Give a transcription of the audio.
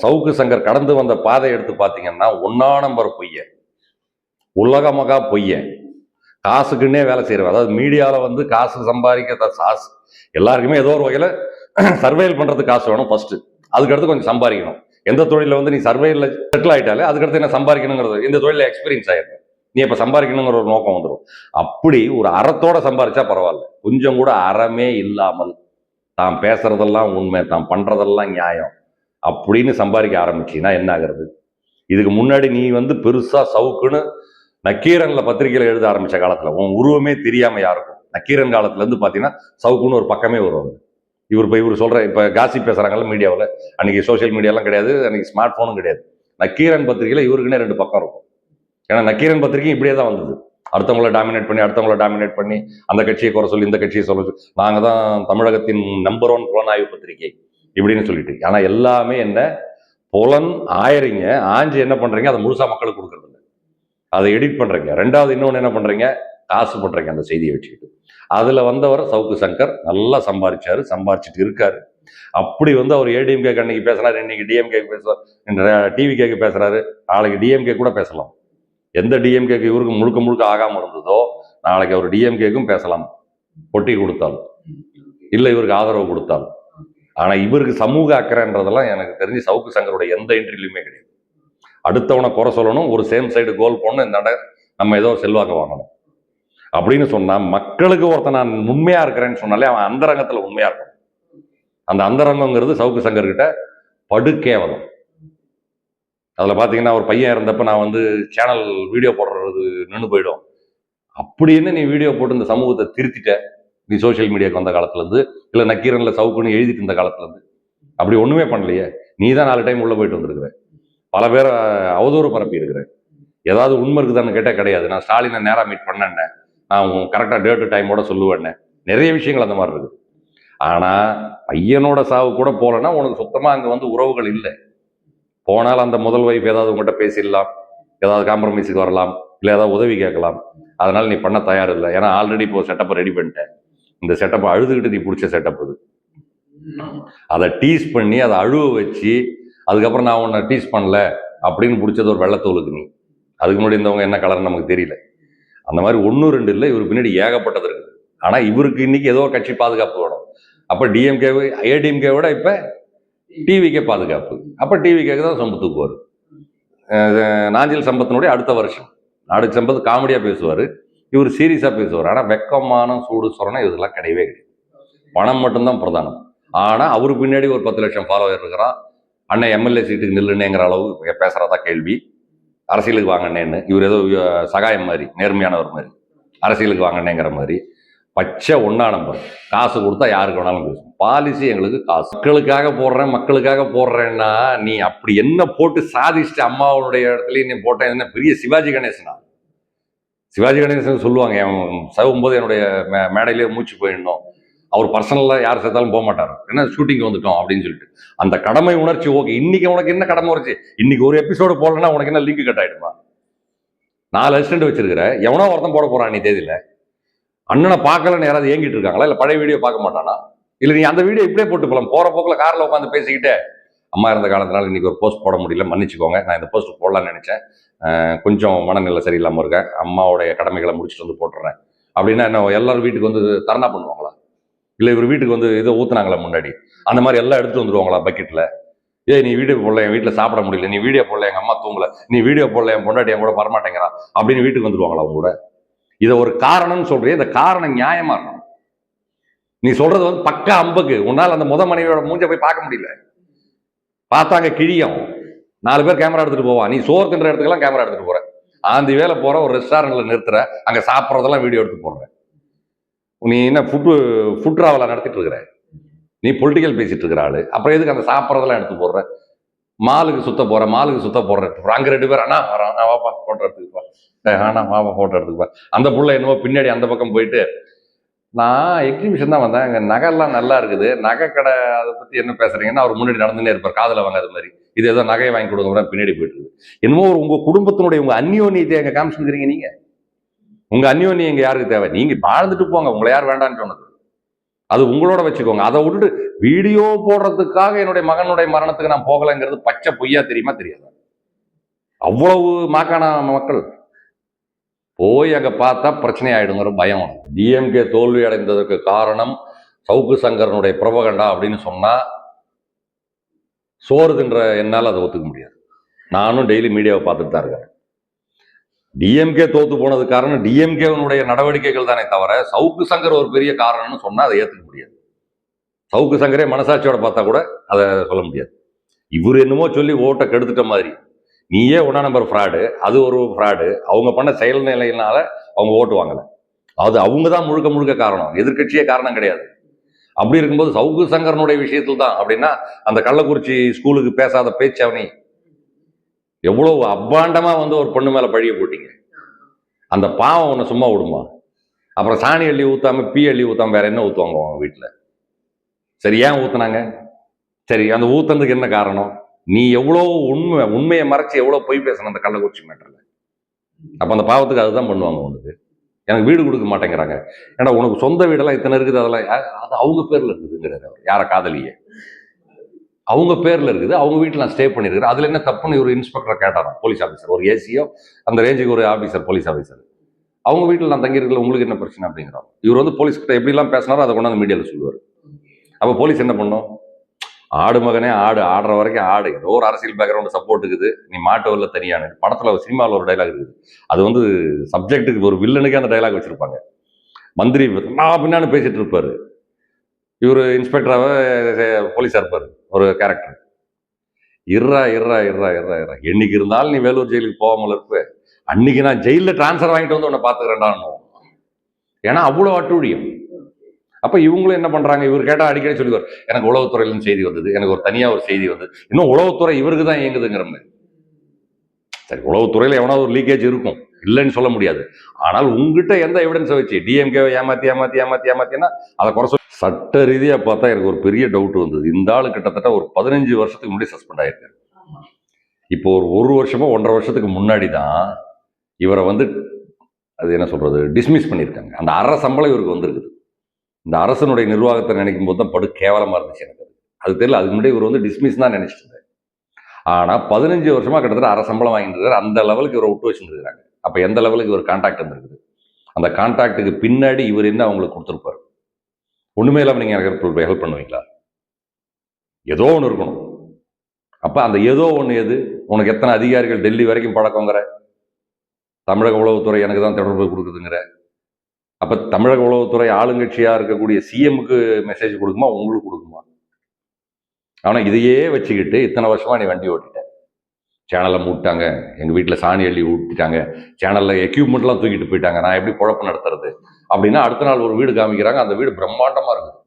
சவுக்கு சங்கர் கடந்து வந்த பாதை எடுத்து பார்த்தீங்கன்னா 1 நம்பர் பொய்ய, உலகமகா பொய்ய, காசுக்குன்னே வேலை செய்யறவன். அதாவது மீடியாவில் வந்து காசு சம்பாதிக்க காசு எல்லாருக்குமே ஏதோ ஒரு வகையில் சர்வைவல் பண்ணுறதுக்கு காசு வேணும் ஃபர்ஸ்ட். அதுக்கடுத்து கொஞ்சம் சம்பாதிக்கணும். எந்த தொழிலில் வந்து நீ சர்வைவில் செட்டில் ஆகிட்டாலே அதுக்கடுத்து என்ன சம்பாதிக்கணுங்கிறது, இந்த தொழிலில் எக்ஸ்பீரியன்ஸ் ஆகிடும், நீ இப்போ சம்பாதிக்கணுங்கிற ஒரு நோக்கம் வந்துடும். அப்படி ஒரு அறத்தோட சம்பாதிச்சா பரவாயில்ல. கொஞ்சம் கூட அறமே இல்லாமல் தான் பேசுறதெல்லாம் உண்மை, தான் பண்றதெல்லாம் நியாயம் அப்படின்னு சம்பாதிக்க ஆரம்பிச்சின்னா என்ன ஆகிறது? இதுக்கு முன்னாடி நீ வந்து பெருசா சவுக்குன்னு நக்கீரன்ல பத்திரிகையில எழுத ஆரம்பிச்ச காலத்துல உன் உருவமே தெரியாம யாருக்கும். நக்கீரன் காலத்துல இருந்து பாத்தீங்கன்னா சவுக்குன்னு ஒரு பக்கமே வருவாங்க. இவர் சொல்ற இப்ப காசி பேசுறாங்கல்ல மீடியாவில், அன்னைக்கு சோசியல் மீடியாலாம் கிடையாது, அன்னைக்கு ஸ்மார்ட் போனும் கிடையாது. நக்கீரன் பத்திரிகையில இவருக்குன்னே 2 பக்கம் இருக்கும். ஏன்னா நக்கீரன் பத்திரிகை இப்படியே தான் வந்தது. அடுத்தவங்களை டாமினேட் பண்ணி அந்த கட்சியை குறை சொல்லி இந்த கட்சியை சொல்ல, நாங்க தான் தமிழகத்தின் நம்பர் 1 புலனாய்வு பத்திரிகை இப்படின்னு சொல்லிட்டு. ஆனா எல்லாமே என்ன புலன் ஆயிரீங்க, ஆஞ்சு என்ன பண்றீங்க, அதை முழுசா மக்களுக்கு கொடுக்கறது இல்லை, அதை எடிட் பண்றீங்க. ரெண்டாவது இன்னொன்று என்ன பண்றீங்க, காசு பண்றீங்க அந்த செய்தியை வச்சுக்கிட்டு. அதுல வந்தவர் சவுக்கு சங்கர் நல்லா சம்பாரிச்சுட்டு இருக்காரு. அப்படி வந்து அவர் ஏடிஎம்கே அன்னைக்கு பேசுறாரு, இன்னைக்கு டிஎம்கே பேசுறாரு, டிவிகேக்கு பேசுறாரு, நாளைக்கு டிஎம்கே கூட பேசலாம். எந்த டிஎம்கேக்கு இவருக்கு முழுக்க முழுக்க ஆகாம இருந்ததோ நாளைக்கு அவர் டிஎம்கேக்கும் பேசலாம், பொட்டி கொடுத்தால் இல்லை இவருக்கு ஆதரவு கொடுத்தால். ஆனா இவருக்கு சமூக அக்கறைன்றதெல்லாம் எனக்கு தெரிஞ்சு சவுக்கு சங்கருடைய எந்த இன்டர்வியூலுமே கிடையாது. அடுத்தவனை குறை சொல்லணும், ஒரு சேம் சைடு கோல் போடணும், இந்த நம்ம ஏதோ செல்வாக்க வாங்கணும் அப்படின்னு சொன்னா, மக்களுக்கு ஒருத்தன் நான் உண்மையா இருக்கிறேன்னு சொன்னாலே அவன் அந்தரங்கத்துல உண்மையா இருக்கணும். அந்த அந்தரங்கங்கிறது சவுக்கு சங்கர் கிட்ட படுகேவலம். அதுல பாத்தீங்கன்னா ஒரு பையன் இருந்தப்ப நான் வந்து சேனல் வீடியோ போடுறது நின்று போயிடும் அப்படின்னு நீ வீடியோ போட்டு இந்த சமூகத்தை திருத்திட்ட. நீ சோசியல் மீடியாவுக்கு வந்த காலத்துல இருந்து, இல்ல நக்கீரன்ல சவுக்குன்னு எழுதிட்டு இருந்த காலத்துல இருந்து அப்படி ஒண்ணுமே பண்ணலையே. நீ தான் 4 டைம் உள்ள போயிட்டு வந்திருக்கிற, பல பேரை அவதூறு பரப்பி இருக்கிற. ஏதாவது உண்மை இருக்குதான்னு கேட்டா கிடையாது. நான் ஸ்டாலினை நேரா மீட் பண்ணேன், நான் கரெக்டா டேட்டு டைமோட சொல்லுவேன், நிறைய விஷயங்கள் அந்த மாதிரி இருக்குது. ஆனா பையனோட சாவு கூட போலன்னா உனக்கு சுத்தமா அங்க வந்து உறவுகள் இல்லை. போனால் அந்த முதல் வைஃப் ஏதாவது உங்கள்கிட்ட பேசிடலாம், ஏதாவது காம்ப்ரமைஸுக்கு வரலாம், இல்லை ஏதாவது உதவி கேட்கலாம். அதனால நீ பண்ண தயார் இல்லை. ஏன்னா ஆல்ரெடி இப்போ செட்டப்பை ரெடி பண்ணிட்டேன். இந்த செட்டப்பை அழுதுகிட்டு நீ பிடிச்ச செட்டப் இது. அதை டீஸ் பண்ணி அதை அழுவ வச்சு அதுக்கப்புறம் நான் உன்னை டீஸ் பண்ணல அப்படின்னு பிடிச்சது ஒரு வெள்ளத்தோலுக்கு நீ. அதுக்கு முன்னாடி இருந்தவங்க என்ன கலர் நமக்கு தெரியல. அந்த மாதிரி 1 2 இல்லை, இவருக்கு பின்னாடி ஏகப்பட்டது இருக்குது. ஆனால் இவருக்கு இன்னைக்கு ஏதோ கட்சி பாதுகாப்பு வேணும். அப்போ டிஎம்கே ஏடிஎம்கே விட இப்போ டிவிக்கே பாதுகாப்பு. அப்போ டிவிக்கேக்கு தான் சொம்பு தூக்குவார். நாஞ்சில் சம்பத்தினுடைய அடுத்த வருஷம் நாடு சம்பத் காமெடியாக பேசுவார், இவர் சீரியஸாக பேசுவார். ஆனால் வெக்கமான சூடு சொரணை இதெல்லாம் கிடையவே கிடையாது. பணம் மட்டும்தான் பிரதானம். ஆனால் அவருக்கு பின்னாடி ஒரு 10 லட்சம் ஃபாலோவர் இருக்கிறான். அண்ணன் எம்எல்ஏ சீட்டுக்கு நில்லுனேங்கிற அளவு பேசுறதா கேள்வி. அரசியலுக்கு வாங்கினேன்னு இவர் ஏதோ சகாயம் மாதிரி, நேர்மையானவர் மாதிரி, அரசியலுக்கு வாங்கினேங்கிற மாதிரி பச்சை 1 நம்பர். காசு கொடுத்தா யாருக்கு வேணாலும் பேசும். பாலிசி எங்களுக்கு காசு, மக்களுக்காக போடுறேன்னா நீ அப்படி என்ன போட்டு சாதிச்சுட்டு அம்மாவுடைய இடத்துல நீ போட்டேன். என்ன பெரிய சிவாஜி கணேசனா? சிவாஜி கணேசன் சொல்லுவாங்க, சவும்போது என்னுடைய மேடையிலேயே மூச்சு போயிடணும், அவர் பர்சனலாக யார் சேர்த்தாலும் போக மாட்டார், என்ன ஷூட்டிங் வந்துட்டோம் அப்படின்னு சொல்லிட்டு. அந்த கடமை உணர்ச்சி ஓகே. இன்னைக்கு உனக்கு என்ன கடமை உணர்ச்சி? இன்னைக்கு ஒரு எபிசோடு போடலன்னா உனக்கு என்ன லிங்க் கட் ஆயிடுமா? 4 அசிஸ்டன்ட் வச்சிருக்கிற, எவனோ ஒருத்தன் போட போறான் நீ தேதியில. அண்ணனை பார்க்கலன்னு யாராவது ஏங்கிட்டு இருக்காங்களா? இல்லை பழைய வீடியோ பார்க்க மாட்டானா? இல்லை நீ அந்த வீடியோ இப்படியே போட்டு போகலாம், போற போக்கில் காரில் உட்காந்து பேசிக்கிட்டே, அம்மா இருந்த காலத்தினால இன்னைக்கு ஒரு போஸ்ட் போட முடியல, மன்னிச்சுக்கோங்க, நான் இந்த போஸ்ட் போடலான்னு நினைச்சேன், கொஞ்சம் மனநிலை சரியில்லாமல் இருக்கேன், அம்மாவுடைய கடமைகளை முடிச்சுட்டு வந்து போட்டுறேன் அப்படின்னா என்ன எல்லாரும் வீட்டுக்கு வந்து தர்ணா பண்ணுவாங்களா? இல்லை இவர் வீட்டுக்கு வந்து இதை ஊத்துனாங்களா முன்னாடி? அந்த மாதிரி எல்லாம் எடுத்துட்டு வந்துருவாங்களா பக்கெட்ல? நீ வீடியோ போடல, என் வீட்டில் சாப்பிட முடியல, நீ வீடியோ போடல, எங்க அம்மா தூங்கல, நீ வீடியோ போடல, என் பொண்டாட்டி என் கூட வரமாட்டேங்கிறா அப்படின்னு வீட்டுக்கு வந்துருவாங்களா அவங்க கூட? இதை ஒரு காரணம்னு சொல்றேன். இந்த காரணம் நியாயமா இருக்கணும். நீ சொல்றது வந்து பக்கா அம்புக்கு. உன்னால் அந்த மனைவியோட மூஞ்ச போய் பார்க்க முடியல. பார்த்தாங்க கிழியும். 4 பேர் கேமரா எடுத்துட்டு போவான். நீ சோறு தின்ற இடத்துக்கெல்லாம் கேமரா எடுத்துட்டு போற. ஆந்தி வேலை போற, ஒரு ரெஸ்டாரண்ட்ல நிறுத்துற, அங்க சாப்பிட்றதெல்லாம் வீடியோ எடுத்து போடுற. நீ என்ன ஃபுட் டிராவலா நடத்திட்டு இருக்கிற? நீ பொலிட்டிக்கல் பேசிட்டு இருக்கிற ஆளு. அப்புறம் எதுக்கு அந்த சாப்பிட்றதெல்லாம் எடுத்து போடுற? மாலுக்கு சுத்த போற, அங்க 2 பேர், அண்ணா வரான், வாப்பா போட்டோ எடுத்துக்குப்பா, ஆனா வாப்பா போட்டோ எடுத்துக்குப்பா. அந்த புள்ள என்னவோ பின்னாடி அந்த பக்கம் போயிட்டு, நான் எக்ஸிபிஷன் தான் வந்தேன், அங்கே நகைலாம் நல்லா இருக்குது, நகை கடை அதை பற்றி என்ன பேசுறீங்கன்னா அவர் முன்னாடி நடந்துனே இருப்பார், காதில் வாங்காத மாதிரி. இது ஏதோ நகையை வாங்கி கொடுக்க பின்னாடி போயிட்டு இருக்கு. என்னமோ ஒரு உங்க குடும்பத்தினுடைய உங்க அந்யோன்யத்தை எங்க காமிச்சுக்கிறீங்க. நீங்க உங்க அந்யோன்யம் எங்க யாருக்கு தேவை? நீங்க வாழ்ந்துட்டு போங்க, உங்களை யார் வேண்டான்னு சொன்னது? அது உங்களோட வச்சுக்கோங்க. அதை விட்டுட்டு வீடியோ போடுறதுக்காக என்னுடைய மகனுடைய மரணத்துக்கு நான் போகலைங்கிறது பச்சை பொய்யா தெரியுமா தெரியாது? அவ்வளவு மாக்கான மக்கள் போய் அங்க பார்த்தா பிரச்சனை ஆயிடுங்கிற பயம். டிஎம்கே தோல்வி அடைந்ததற்கு காரணம் சவுக்கு சங்கரனுடைய பிரபகண்டா அப்படின்னு சொன்னா சோறு தின்ற என்னால் அதை ஒத்துக்க முடியாது. நானும் டெய்லி மீடியாவை பார்த்துட்டு தான் இருக்கேன். டிஎம்கே தோத்து போனது காரணம் டிஎம்கேனுடைய நடவடிக்கைகள் தானே தவிர சவுக்கு சங்கர் ஒரு பெரிய காரணம்னு சொன்னா அதை ஏற்றுக்க முடியாது. சவுக்கு சங்கரே மனசாட்சியோட பார்த்தா கூட அதை சொல்ல முடியாது. இவர் என்னமோ சொல்லி ஓட்டை கெடுத்துட்ட மாதிரி, நீயே ஒன்னா நம்பர் ஃப்ராடு, அது ஒரு ஃப்ராடு, அவங்க பண்ண செயல்நிலையினால அவங்க ஓட்டு வாங்கல, அது அவங்க தான் முழுக்க முழுக்க காரணம், எதிர்கட்சியே காரணம் கிடையாது. அப்படி இருக்கும்போது சவுக்கு சங்கரனுடைய விஷயத்தில் தான் அப்படின்னா அந்த கள்ளக்குறிச்சி ஸ்கூலுக்கு பேசாத பேச்சவனி எவ்வளவு அப்பாண்டமா வந்து ஒரு பொண்ணு மேல பழிய போட்டீங்க. அந்த பாவம் உன்னை சும்மா விடுமா? அப்புறம் சாணி அள்ளி ஊத்தாம பீ அள்ளி ஊத்தாம வேற என்ன ஊத்துவாங்க அவங்க வீட்டுல? சரி, ஏன் ஊத்துனாங்க? சரி, அந்த ஊத்துனதுக்கு என்ன காரணம்? நீ எவ்வளவு உண்மையை மறைச்சு எவ்வளவு பொய் பேசணும் அந்த கள்ளக்குறிச்சி மேட்டர்ல. அப்ப அந்த பாவத்துக்கு அதுதான் பண்ணுவாங்க. உனக்கு எனக்கு வீடு கொடுக்க மாட்டேங்கிறாங்க, ஏன்னா உனக்கு சொந்த வீடெல்லாம் இத்தனை இருக்குது, அதெல்லாம் அது அவங்க பேர்ல இருக்குதுங்கிறாரு அவர். யார காதலியே அவங்க பேர்ல இருக்குது, அவங்க வீட்டில் நான் ஸ்டே பண்ணிருக்கிறேன், அதுல என்ன தப்புன்னு இவர் இன்ஸ்பெக்டர் கேட்டாராம், போலீஸ் ஆஃபீஸர், ஒரு ஏசியோ அந்த ரேஞ்சுக்கு ஒரு ஆஃபீஸர், போலீஸ் ஆஃபீஸர். அவங்க வீட்டில் நான் தங்கியிருக்கல, உங்களுக்கு என்ன பிரச்சனை அப்படிங்கிறோம். இவர் வந்து போலீஸ் கிட்ட எப்படிலாம் பேசினாரோ அதை கொண்டாந்து மீடியாவில் சொல்லுவார். அப்போ போலீஸ் என்ன பண்ணும்? ஆடு மகனே ஆடு, ஆடுற வரைக்கும் ஆடு, ஏதோ ஒரு அரசியல் பேக்ரவுண்ட் சப்போர்ட் இருக்குது, நீ மாட்டு வரல தனியான படத்துல சினிமாவில் ஒரு டைலாக் இருக்குது, அது வந்து சப்ஜெக்டுக்கு ஒரு வில்லனுக்கு அந்த டைலாக் வச்சிருப்பாங்க. மந்திரி நான் பின்னான்னு பேசிட்டு இருப்பாரு, இவர் இன்ஸ்பெக்டராக போலீஸா இருப்பாரு ஒரு கேரக்டர். இர்றா இர்றா இர்றா இர்றா இர்றா என்னைக்கு இருந்தாலும் நீ வேலூர் ஜெயிலுக்கு போகாமல் இருப்ப, அன்னைக்கு நான் ஜெயிலில் டிரான்ஸ்ஃபர் வாங்கிட்டு வந்து உன்னை பார்த்துக்கிறேன்டான்னு. ஏன்னா அவ்வளோ அட்டூழியம். அப்ப இவங்களும் என்ன பண்றாங்க, இவர் கேட்டா அடிக்கடி சொல்லுவார், எனக்கு உளவுத்துறையிலும் செய்தி வந்தது, எனக்கு ஒரு தனியா ஒரு செய்தி வந்தது, இன்னும் உளவுத்துறை இவருக்கு தான் இயங்குதுங்கிற மாதிரி. சரி, உளவுத்துறையில எவனாவது ஒரு லீக்கேஜ் இருக்கும், இல்லைன்னு சொல்ல முடியாது. ஆனால் உங்ககிட்ட எந்த எவிடன்ஸை வச்சு டிஎம்கே ஏமாத்தி ஏமாத்தி ஏமாத்தி ஏமாத்தினா அதை குறை சொல்லி சட்ட ரீதியா பார்த்தா எனக்கு ஒரு பெரிய டவுட் வந்தது. இந்த ஆளு கிட்டத்தட்ட ஒரு 15 வருஷத்துக்கு முன்னாடி சஸ்பெண்ட் ஆயிருக்காரு. இப்போ ஒரு வருஷமோ 1.5 வருஷத்துக்கு முன்னாடி தான் இவரை வந்து அது என்ன சொல்றது டிஸ்மிஸ் பண்ணியிருக்காங்க. அந்த அரை சம்பளம் இவருக்கு வந்திருக்குது. இந்த அரசனுடைய நிர்வாகத்தை நினைக்கும் போது தான் படு கேவலமா இருந்துச்சு எனக்கு. அது தெரியல, அதுக்கு முன்னாடி இவர் வந்து டிஸ்மிஸ் தான் நினைச்சிட்டு இருந்தேன். ஆனா 15 வருஷமா கிட்டத்தட்ட அரை சம்பளம் வாங்கிட்டு இருக்காரு. அந்த லெவலுக்கு இவரை விட்டு வச்சுருக்காங்க. அப்ப எந்த லெவலுக்கு இவர் கான்டாக்ட் இருந்திருக்குது? அந்த கான்டாக்டுக்கு பின்னாடி இவர் என்ன அவங்களுக்கு கொடுத்துருப்பாரு? ஒண்ணுமே இல்லாம நீங்க எனக்கு ஹெல்ப் பண்ணுவீங்களா? ஏதோ ஒன்று இருக்கணும். அப்ப அந்த ஏதோ ஒன்று எது? உனக்கு எத்தனை அதிகாரிகள் டெல்லி வரைக்கும் பழக்கங்கிற, தமிழக உளவுத்துறை எனக்கு தான் தொடர்பு கொடுக்குதுங்கிற, அப்ப தமிழக உளவுத்துறை ஆளுங்கட்சியா இருக்கக்கூடிய சிஎம்க்கு மெசேஜ் கொடுக்குமா, உங்களுக்கு கொடுக்குமா? ஆனா இதையே வச்சுக்கிட்டு இத்தனை வருஷமா நீ வண்டி ஓட்டிட்ட, சேனலை மூட்டாங்க, எங்க வீட்டுல சாணி அள்ளி ஊட்டிட்டாங்க, சேனல்ல எக்யூப்மெண்ட்லாம் தூக்கிட்டு போயிட்டாங்க, நான் எப்படி குழப்பம் நடத்துறது அப்படின்னா அடுத்த நாள் ஒரு வீடு காமிக்கிறாங்க, அந்த வீடு பிரம்மாண்டமா இருக்கு.